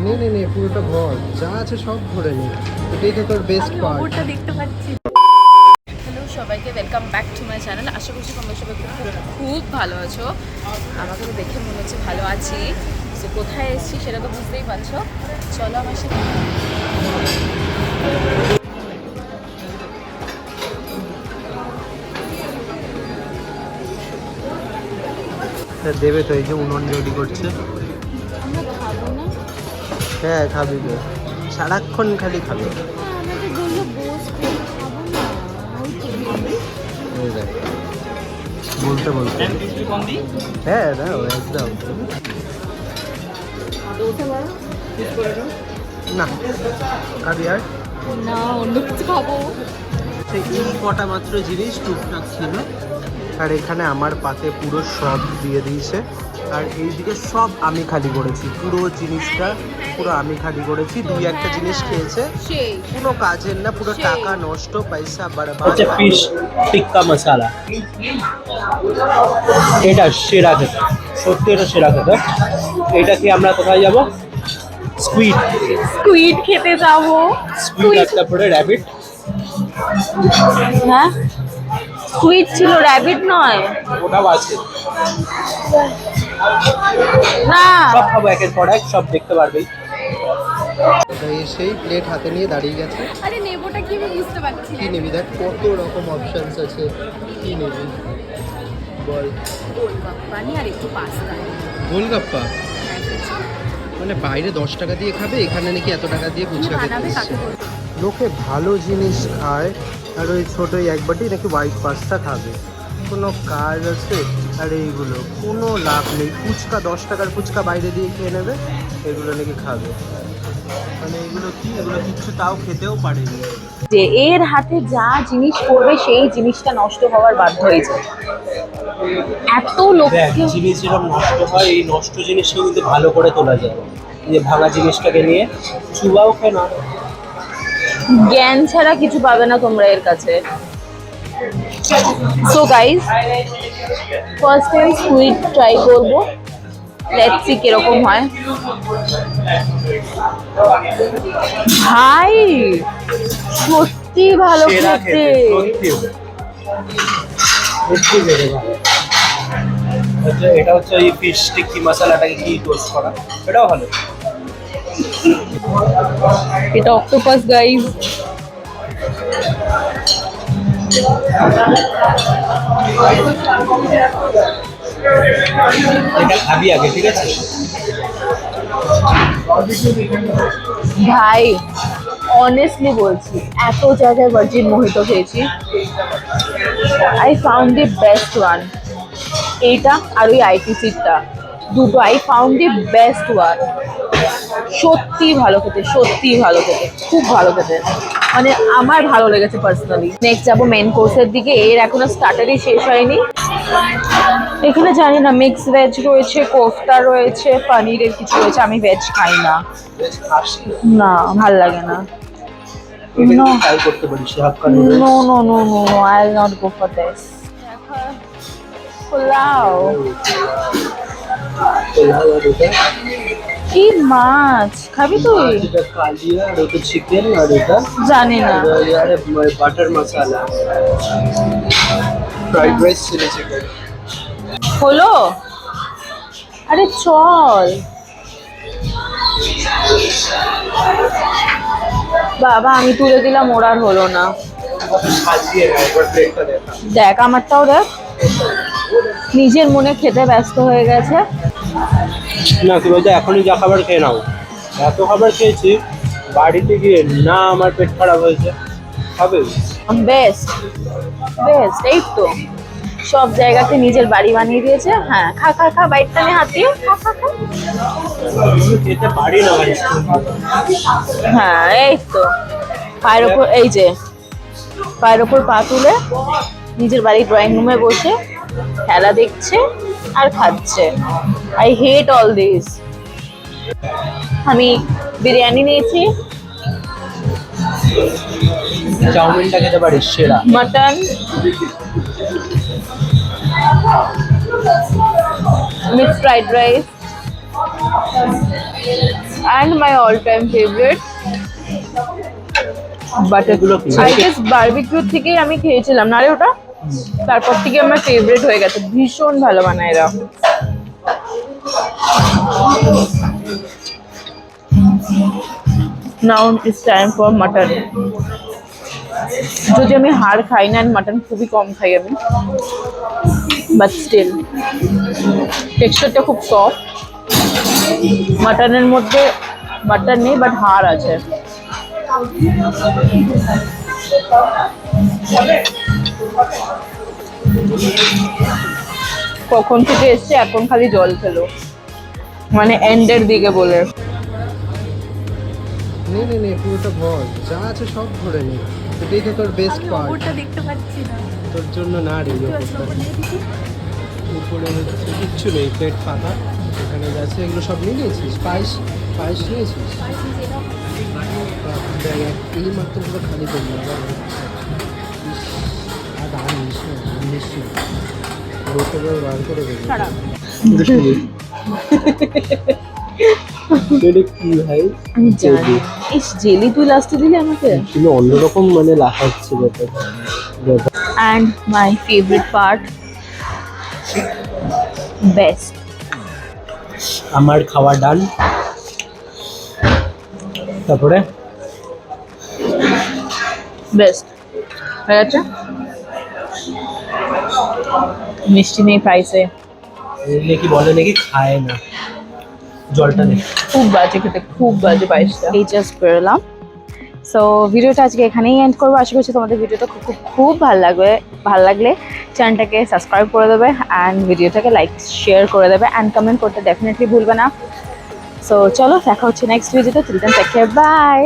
নে নে নে, পুরোটা ভর, যা আছে সব ভরে নে, এটাই তো তোর বেস্ট পার্ট। ওপরটা দেখতে পাচ্ছি। হ্যালো সবাইকে, welcome back to my channel. আশা করছি তোমরা সবাই খুব ভালো আছো। আমাকে তো দেখে মনে হচ্ছে ভালো আছি। তো কোথায় এসেছি সেটা তো বুঝতেই পারছো। চলো আমার সাথে। দেবে তো, এই যে উনুন রেডি করছে। আমরা খাবো না? হ্যাঁ খাবি তো, সারাক্ষণ খালি খাবে। আমাকে বললো বোস খাবো না। এই দেখ, বলতে বলতে হ্যাঁ দাও একদম। না খাবি আর না, অন্য কিছু খাবো। এই কটা মাত্র জিনিস টুকটাক ছিল, আর এখানে আমার পাতে পুরো সব দিয়ে দিয়েছে। আর এইদিকে সব আমি খালি করেছি, পুরো জিনিসটা পুরো আমি খালি করেছি। দুই একটা জিনিস খেয়েছে, কোনো কাজের না, পুরো টাকা নষ্ট, পয়সা বরবাদ। আচ্ছা, ফিশ টিক্কা মশালা, এটা সেরা খেতে, সত্যি এটা সেরা খেতে। এটা কি আমরা কোথায় যাব? স্কুইড খেতে যাবো। স্কুইড আর তারপরে র্যাবিট। হ্যাঁ স্কুইড ছিল, র্যাবিট নয়। ওটাও আছে, না সব খাবো একের পর এক, সব দেখতে পারবেই। সেই প্লেট হাতে নিয়ে দাঁড়িয়ে গেছে। আরে নেবোটা কি আমি বুঝতে পারছি কি নিবি দেখ, কত রকম অপশনস আছে, কি নিবি বল। গোলগাপ্পা নি আর একটু পাস্তা। গোলগাপ্পা মানে বাইরে 10 টাকা দিয়ে খাবে, এখানে নাকি এত টাকা দিয়ে গুছিয়ে বানাবে খেতে। কাকে বলবো? লোকে ভালো জিনিস খায় আর ওই ছোটো এক বাটি নাকি হোয়াইট পাস্তা খাবে, কোনো কাজ আছে? আর এইগুলো কোনো লাভ নেই। ফুচকা 10 টাকার ফুচকা বাইরে দিয়ে খেয়ে নেবে, এগুলো নাকি খাবে। মানে এগুলো কি, এগুলো কিচ্ছু তাও খেতেও পারেনি। যে এর হাতে যা জিনিস করবে সেই জিনিসটা নষ্ট হওয়ার বাধ্য হয়েছে। এত লোককে জিনিস যেরকম নষ্ট হয়, এই নষ্ট জিনিসটা কিন্তু ভালো করে তোলা যায়। এই যে ভাঙা জিনিসটাকে নিয়ে চুবাও খায় না। জ্ঞান ছাড়া কিছু পাবে না তোমরা এর কাছে। So guys, first time squid try করবো, লেটস সি কিরকম হয়। ভাই সত্যি ভালো সেরা খেতে। খেতে, সত্যি খেতে ভালো। এটা হচ্ছে ওই ফিশ টিক্কি মশলাটাকে কি টোস্ট করা, এটাও ভালো। এটা অক্টোপাস গাইস। এটা খাবি আগে, ঠিক আছে? ভাই অনেস্টলি বলছি, এত জায়গায় ভার্জিন মোহিতো খেয়েছি, I found the best one. এইটা আর ওই আইটিসিটা, দুটো I found the best one. সত্যি ভালো খেতে, সত্যি ভালো খেতে, খুব ভালো খেতে, মানে আমার ভালো লেগেছে পার্সোনালি। নেক্সট যাবো মেন কোর্সের দিকে। এর এখনো স্টার্টারই শেষ হয়নি। এখানে জানি না মিক্স ভেজ রয়েছে, কোফতা রয়েছে, পনিরের কিছু রয়েছে। আমি ভেজ খাই না, না ভাল লাগে না। No. ট্রাই করতে পারিস হাক্কা No, noodles. no, no, no, no, I'll not go for this. Pulao, কি মাছ খাবি তুই? এটা কালিয়া, আর এটা চিকেন, আর এটা জানি না। আরে বাটার মশলা, ফ্রাইড রাইস, চিলি চিকেন। হলো? আরে চল বাবা, আমি তুলে দিলাম, ওর আর হলো না। সাজিয়ে না, একবার প্লেটটা দেখা। দেখ আমারটাও দেখ, নিজের মনে খেতে ব্যস্ত হয়ে গেছে। না তুমি তো এখনই যা খাবার খেয়ে নাও, এত খাবার খেয়েছি বাড়িতে গিয়ে, না আমার পেট খারাপ হয়েছে হবে। বেস্ট বেস্ট, এই তো সব জায়গাতে নিজের বাড়ি বানিয়ে দিয়েছে। হ্যাঁ খা খা খা, বাইটটা নে হাত দিয়ে, খা খা খা। আমি খেতে পারি না ভাই। হ্যাঁ এই তো, পায়ের ওপর, এই যে পায়ের ওপর পা তুলে নিজের বাড়ির ড্রয়িং রুমে বসে খেলা দেখছে আর খাচ্ছে। I hate all this. আমি বিরিয়ানি নিয়েছি, চাউমিনটা খেতে পারিস, সেরা। Mutton, mixed fried rice, and my all time favourite butter. এগুলো কি? আই গেস বারবিকিউ থেকেই আমি খেয়েছিলাম না রে ওটা, তারপর থেকে আমার ফেভারিট হয়ে গেছে, ভীষণ ভালো বানায় এরা। Now it's time for mutton. যদি আমি হাড় খাই না, মাটন খুবই কম খাই আমি, বাট স্টিল টেক্সচারটা খুব সফট। মাটনের মধ্যে মাটন নেই, বাট হাড় আছে। কখন থেকে এসছে, এখন খালি জল খেলো, মানে এন্ডের দিকে বলে। নে পুরোটা ভর, যা আছে সব ভরে নে, এটাই তো তোর বেস্ট পার্ট। ওপরটা দেখতে পাচ্ছি না। তোর জন্য না রে ওপরটা। উপরে হচ্ছে কিচ্ছু নেই, পেট ফাঁকা। এখানে যাচ্ছে, এগুলো সব নিয়ে নিয়েছিস? পায়েস নিয়েছিস? দেখ, এই মাত্র পুরো খালি করবো আবার। ইস, আর আনিস না, আনিস না, রোটে বার করে দেবো। খারাপ। এটা কি ভাই? আমি জানি। ইস, জেলি তুই লাস্টে দিলি আমাকে। ছিল অন্যরকম, মানে লাফাচ্ছে ব্যাপারটা। And my favourite part, best. আমার খাওয়া ডান। তারপরে বেস্ট হয়ে গেছে। মিষ্টি নেই প্রাইসে, নাকি বলে নাকি খায় না, জলটা নেই। খুব বাজে খেতে, খুব বাজে পায়েসটা। এই জাস্ট বেরোলাম। সো ভিডিওটা আজকে এখানেই এন্ড করবো। আশা করছি তোমাদের ভিডিওটা খুব খুব খুব ভালো লাগলে চ্যানেলটাকে সাবস্ক্রাইব করে দেবে, অ্যান্ড ভিডিওটাকে লাইক শেয়ার করে দেবে, অ্যান্ড কমেন্ট করতে ডেফিনেটলি ভুলবে না। সো চলো, দেখা হচ্ছে নেক্সট ভিডিওতে। Till then take care, by.